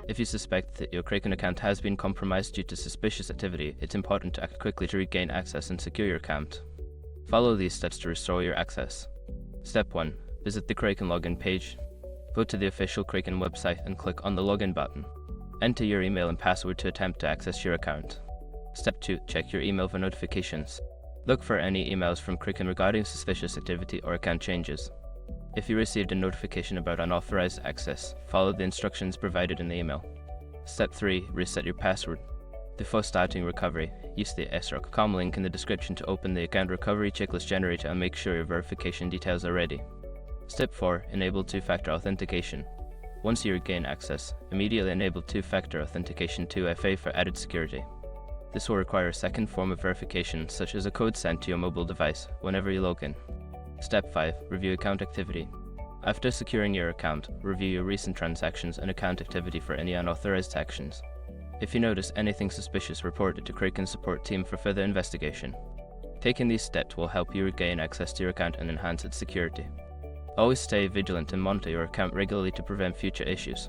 If you suspect that your Kraken account has been compromised due to suspicious activity, it's important to act quickly to regain access and secure your account. Follow these steps to restore your access. Step 1. Visit the Kraken login page. Go to the official Kraken website and click on the login button. Enter your email and password to attempt to access your account. Step 2. Check your email for notifications. Look for any emails from Kraken regarding suspicious activity or account changes. If you received a notification about unauthorized access, follow the instructions provided in the email. Step 3. Reset your password. Before starting recovery, use the srock.com link in the description to open the account recovery checklist generator and make sure your verification details are ready. Step 4. Enable two-factor authentication. Once you regain access, immediately enable two-factor authentication 2FA for added security. This will require a second form of verification, such as a code sent to your mobile device whenever you log in. Step 5. Review account activity. After securing your account, review your recent transactions and account activity for any unauthorized actions. If you notice anything suspicious, report it to Kraken's support team for further investigation. Taking these steps will help you regain access to your account and enhance its security. Always stay vigilant and monitor your account regularly to prevent future issues.